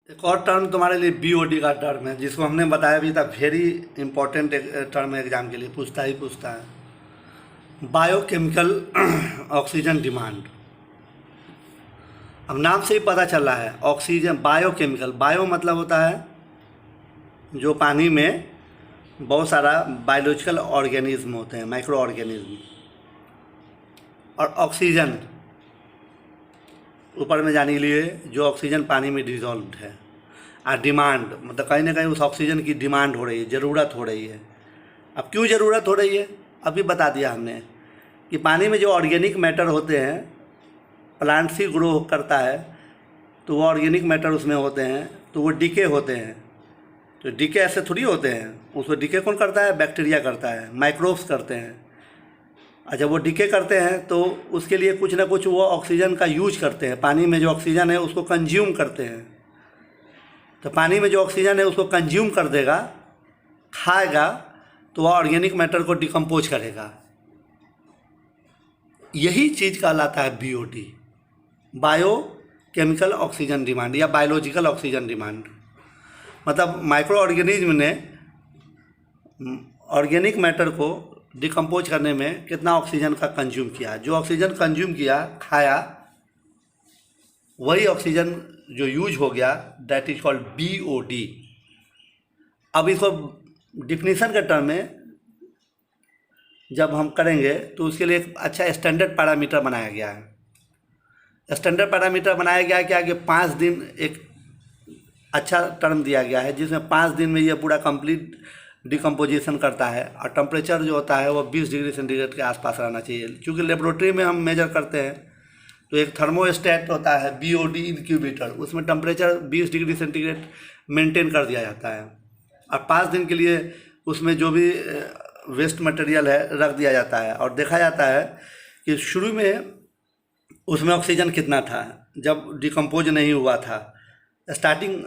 एक और टर्म तुम्हारे लिए बीओडी का टर्म है, जिसको हमने बताया भी था। वेरी इंपॉर्टेंट टर्म है, एग्जाम के लिए पूछता है। Biochemical oxygen demand. अब नाम से ही पता चल रहा है, ऑक्सीजन बायोकेमिकल। बायो मतलब होता है जो पानी में बहुत सारा बायोलॉजिकल ऑर्गेनिज्म होते हैं, माइक्रो ऑर्गेनिज्म। और ऑक्सीजन ऊपर में जाने के लिए जो ऑक्सीजन पानी में डिजॉल्व्ड है। और डिमांड मतलब कहीं ना कहीं उस ऑक्सीजन की डिमांड हो रही है, ज़रूरत हो रही है। अब क्यों ज़रूरत हो रही है, अभी बता दिया हमने कि पानी में जो ऑर्गेनिक मैटर होते हैं, प्लांट से ग्रो करता है तो वो ऑर्गेनिक मैटर उसमें होते हैं, तो वो डीके होते हैं। तो डीके ऐसे थोड़ी होते हैं, उसको डीके कौन करता है? बैक्टीरिया करता है, माइक्रोब्स करते हैं। और जब वो डीके करते हैं तो उसके लिए कुछ ना कुछ वो ऑक्सीजन का यूज करते हैं। पानी में जो ऑक्सीजन है उसको कंज्यूम करते हैं। तो पानी में जो ऑक्सीजन है उसको कंज्यूम कर देगा, खाएगा, तो वह ऑर्गेनिक मैटर को डिकम्पोज करेगा। यही चीज़ कहलाता है BOD, bio chemical oxygen demand या बायोलॉजिकल ऑक्सीजन डिमांड। मतलब माइक्रो ऑर्गेनिज्म ने ऑर्गेनिक मैटर को डिकम्पोज करने में कितना ऑक्सीजन का कंज्यूम किया। जो ऑक्सीजन कंज्यूम किया, खाया, वही ऑक्सीजन जो यूज हो गया, दैट इज कॉल्ड बीओडी। अब इसको डिफिनीशन के टर्म में जब हम करेंगे तो उसके लिए एक अच्छा स्टैंडर्ड पैरामीटर बनाया गया है। स्टैंडर्ड पैरामीटर बनाया गया है क्या कि 5 दिन एक अच्छा टर्म दिया गया है, जिसमें 5 दिन में ये पूरा कंप्लीट डिकम्पोजिशन करता है। और टेम्परेचर जो होता है वो 20 डिग्री सेंटीग्रेड के आसपास रहना चाहिए। क्योंकि लेबोरेटरी में हम मेजर करते हैं तो एक थर्मोस्टेट होता है, बीओडी इंक्यूबेटर, उसमें टेम्परेचर 20 डिग्री सेंटीग्रेड मेंटेन कर दिया जाता है। और 5 दिन के लिए उसमें जो भी वेस्ट मटेरियल है रख दिया जाता है और देखा जाता है कि शुरू में उसमें ऑक्सीजन कितना था जब डिकम्पोज नहीं हुआ था। स्टार्टिंग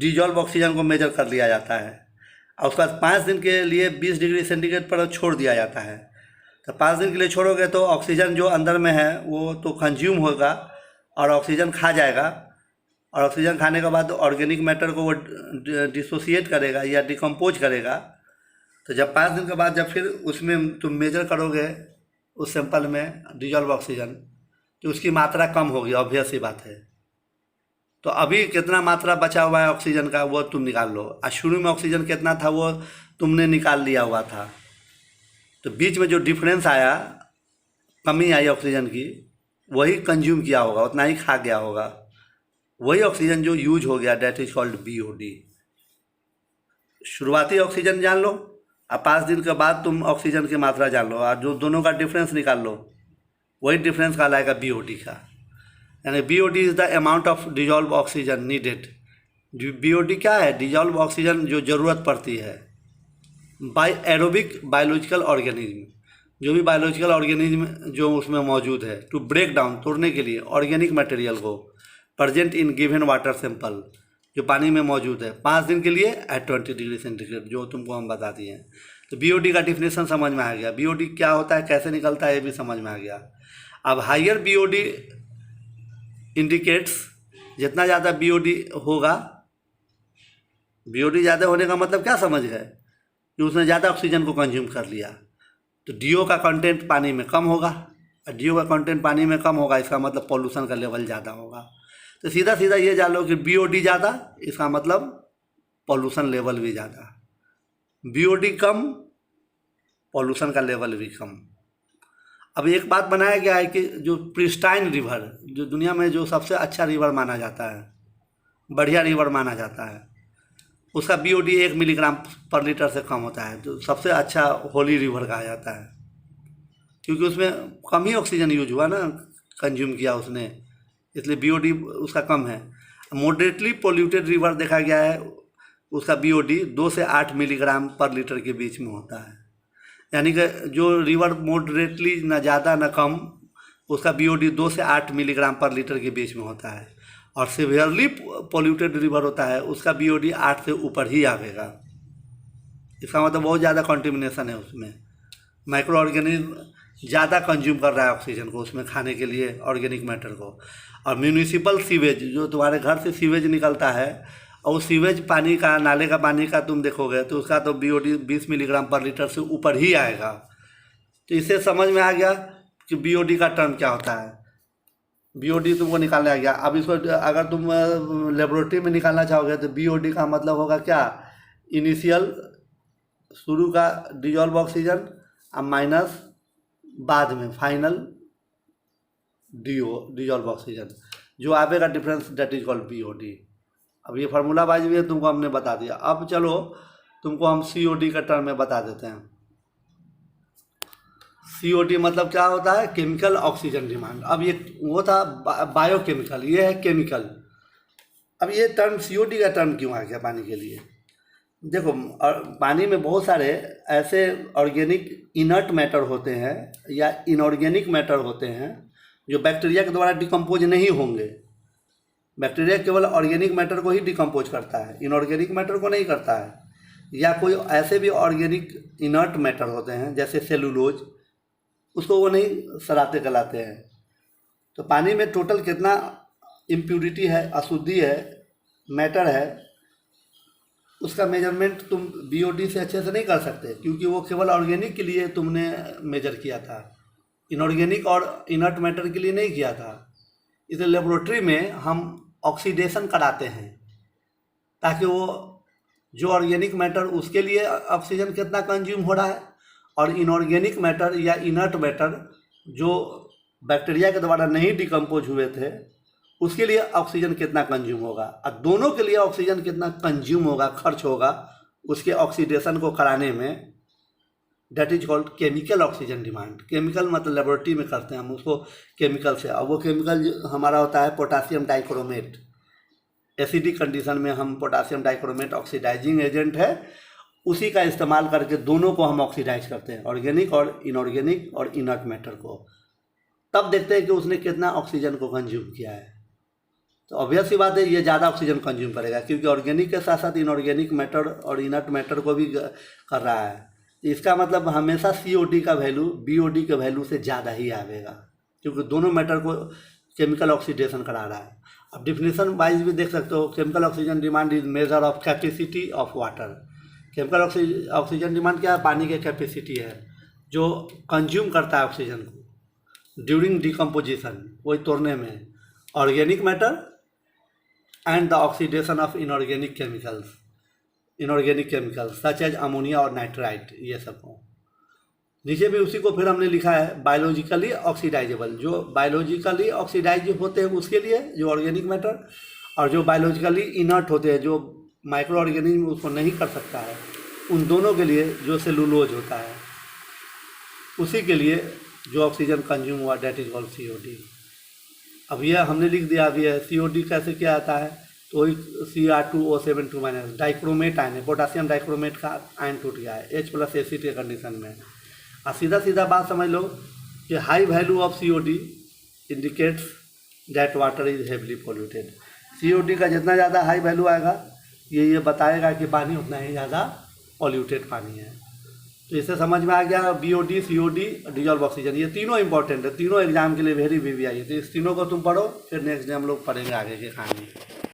डिजॉल्व ऑक्सीजन को मेजर कर लिया जाता है और उसके बाद 5 दिन के लिए 20 डिग्री सेंटीग्रेड पर छोड़ दिया जाता है। तो 5 दिन के लिए छोड़ोगे तो ऑक्सीजन जो अंदर में है वो तो कंज्यूम होगा और ऑक्सीजन खा जाएगा। और ऑक्सीजन खाने के बाद ऑर्गेनिक मैटर को वो डिसोसिएट करेगा या डिकम्पोज करेगा। तो जब 5 दिन के बाद जब फिर उसमें तुम मेजर करोगे उस सैंपल में डिजॉल्व ऑक्सीजन, तो उसकी मात्रा कम होगी, ऑब्वियस ही बात है। तो अभी कितना मात्रा बचा हुआ है ऑक्सीजन का वो तुम निकाल लो। और शुरू में ऑक्सीजन कितना था वो तुमने निकाल लिया हुआ था। तो बीच में जो डिफरेंस आया, कमी आई ऑक्सीजन की, वही कंज्यूम किया होगा, उतना ही खा गया होगा। वही ऑक्सीजन जो यूज हो गया, डेट इज कॉल्ड बीओडी। शुरुआती ऑक्सीजन जान लो और 5 दिन के बाद तुम ऑक्सीजन की मात्रा जान लो और जो दोनों का डिफरेंस निकाल लो, वही डिफरेंस कहलाएगा बीओडी का। यानी BOD is the amount of dissolve oxygen needed. BOD क्या है? डिजॉल्व ऑक्सीजन जो ज़रूरत पड़ती है बाय एरोबिक बायोलॉजिकल ऑर्गेनिज्म, जो भी बायोलॉजिकल ऑर्गेनिज्म जो उसमें मौजूद है, टू ब्रेक डाउन, तोड़ने के लिए ऑर्गेनिक मटेरियल को, present in given water sample, जो पानी में मौजूद है 5 दिन के लिए एट 20 डिग्री सेंटीग्रेड, जो तुमको हम बता दिए हैं। तो बीओडी का डिफिनेशन समझ में आ गया, बीओडी क्या होता है, कैसे निकलता है, ये भी समझ में आ गया। अब हायर बीओडी इंडिकेट्स, जितना ज़्यादा बीओडी होगा, बीओडी ज़्यादा होने का मतलब क्या समझ गए कि उसने ज़्यादा ऑक्सीजन को कंज्यूम कर लिया। तो डीओ का कंटेंट पानी में कम होगा, और डीओ का कंटेंट पानी में कम होगा, इसका मतलब पॉल्यूशन का लेवल ज़्यादा होगा। तो सीधा सीधा ये जान लो कि बीओडी ज़्यादा, इसका मतलब पॉल्यूशन लेवल भी ज़्यादा। बीओडी कम, पॉल्यूशन का लेवल भी कम। अब एक बात बनाया गया है कि जो प्रिस्टाइन रिवर, जो दुनिया में जो सबसे अच्छा रिवर माना जाता है, बढ़िया रिवर माना जाता है, उसका बीओडी 1 मिलीग्राम पर लीटर से कम होता है। तो सबसे अच्छा होली रिवर कहा जाता है, क्योंकि उसमें कम ही ऑक्सीजन यूज हुआ ना, कंज्यूम किया उसने, इसलिए बीओडी उसका कम है। मॉडरेटली पोल्यूटेड रिवर देखा गया है, उसका बीओडी 2 से 8 मिलीग्राम पर लीटर के बीच में होता है। यानी कि जो रिवर मॉडरेटली ना ज़्यादा ना कम, उसका बीओडी 2 से 8 मिलीग्राम पर लीटर के बीच में होता है। और सिवियरली पोल्यूटेड रिवर होता है, उसका बीओडी 8 से ऊपर ही आवेगा। इसका मतलब बहुत ज़्यादा कॉन्टिमिनेशन है उसमें, माइक्रो ऑर्गेनिज्म ज़्यादा कंज्यूम कर रहा है ऑक्सीजन को उसमें खाने के लिए, ऑर्गेनिक मैटर को। और म्यूनिसिपल सीवेज, जो तुम्हारे घर से सीवेज निकलता है और उस सीवेज पानी का, नाले का पानी का तुम देखोगे तो उसका तो BOD 20 मिलीग्राम पर लीटर से ऊपर ही आएगा। तो इससे समझ में आ गया कि BOD का टर्म क्या होता है। BOD तुमको निकालने आ गया। अब इसको अगर तुम लेबोरेटरी में निकालना चाहोगे तो BOD का मतलब होगा क्या, इनिशियल शुरू का डिजॉल्व ऑक्सीजन अब माइनस बाद में फाइनल डिजॉल्व ऑक्सीजन, जो आवेगा difference, that is called BOD। अब ये फार्मूला वाइज भी तुमको हमने बता दिया। अब चलो तुमको हम COD का टर्म में बता देते हैं। COD मतलब क्या होता है, केमिकल ऑक्सीजन डिमांड। अब ये वो था बायोकेमिकल, ये है केमिकल। अब ये टर्म COD का टर्म क्यों आ गया पानी के लिए? देखो, पानी में बहुत सारे ऐसे ऑर्गेनिक इनर्ट मैटर होते हैं या इनऑर्गेनिक मैटर होते हैं जो बैक्टीरिया के द्वारा डिकम्पोज नहीं होंगे। बैक्टीरिया केवल ऑर्गेनिक मैटर को ही डिकम्पोज करता है, इनऑर्गेनिक मैटर को नहीं करता है। या कोई ऐसे भी ऑर्गेनिक इनर्ट मैटर होते हैं जैसे सेलुलोज, उसको वो नहीं सराहते कहलाते हैं। तो पानी में टोटल कितना इम्प्यूरिटी है, अशुद्धि है, मैटर है, उसका मेजरमेंट तुम BOD से अच्छे से नहीं कर सकते, क्योंकि वो केवल ऑर्गेनिक के लिए तुमने मेजर किया था, इनऑर्गेनिक और इनर्ट मैटर के लिए नहीं किया था। इसलिए लेबोरेटरी में हम ऑक्सीडेशन कराते हैं ताकि वो जो ऑर्गेनिक मैटर उसके लिए ऑक्सीजन कितना कंज्यूम हो रहा है और इनऑर्गेनिक मैटर या इनर्ट मैटर जो बैक्टीरिया के द्वारा नहीं डिकम्पोज हुए थे उसके लिए ऑक्सीजन कितना कंज्यूम होगा, और दोनों के लिए ऑक्सीजन कितना कंज्यूम होगा, खर्च होगा उसके ऑक्सीडेशन को कराने में, that is called chemical oxygen demand. Chemical मतलब लेबोरेटरी में करते हैं हम उसको केमिकल से। अब वो केमिकल हमारा होता है पोटासियम डाइक्रोमेट। एसिडिक कंडीशन में हम पोटासियम डाइक्रोमेट ऑक्सीडाइजिंग एजेंट है, उसी का इस्तेमाल करके दोनों को हम ऑक्सीडाइज करते हैं, ऑर्गेनिक और इनर्ट मैटर को। तब देखते हैं कि उसने कितना ऑक्सीजन को कंज्यूम किया है। तो ऑब्वियस सी बात है, ये ज़्यादा ऑक्सीजन कंज्यूम करेगा क्योंकि ऑर्गेनिक के साथ साथ इनऑर्गेनिक मैटर और इनर्ट मैटर को भी कर रहा है। इसका मतलब हमेशा COD का वैल्यू BOD के वैल्यू से ज़्यादा ही आएगा, क्योंकि दोनों मैटर को केमिकल ऑक्सीडेशन करा रहा है। अब डिफिनेशन वाइज भी देख सकते हो, chemical oxygen demand is measure of capacity of water. Chemical oxygen demand क्या है, पानी की कैपेसिटी है जो कंज्यूम करता है ऑक्सीजन को ड्यूरिंग डिकम्पोजिशन, वही तोड़ने में, organic matter and the oxidation of inorganic chemicals such as ammonia और नाइट्राइट, ये सब हो। नीचे भी उसी को फिर हमने लिखा है बायोलॉजिकली ऑक्सीडाइजेबल, जो बायोलॉजिकली ऑक्सीडाइज होते हैं उसके लिए जो ऑर्गेनिक मैटर, और जो बायोलॉजिकली इनर्ट होते हैं जो माइक्रो ऑर्गेनिज्म उसको नहीं कर सकता है, उन दोनों के लिए जो सेलुलोज होता है उसी के लिए जो ऑक्सीजन कंज्यूम हुआ, डेट इज कॉल्ड COD। अब यह हमने लिख दिया अभी है। COD कैसे क्या आता है, तो Cr2O7 माइनस डाइक्रोमेट आयन है, पोटासियम डाइक्रोमेट का आयन टूट गया है H+ एसिड के कंडीशन में। और सीधा सीधा बात समझ लो कि high value of COD indicates that water is heavily polluted. COD का जितना ज़्यादा हाई वैल्यू आएगा ये बताएगा कि पानी उतना ही ज़्यादा पॉल्यूटेड पानी है। तो इससे समझ में आ गया BOD, COD, डिजॉल्व ऑक्सीजन, ये तीनों इंपॉर्टेंट है, तीनों एग्जाम के लिए वेरी VVI है। तो इस तीनों को तुम पढ़ो, फिर नेक्स्ट डे हम लोग पढ़ेंगे आगे की कहानी।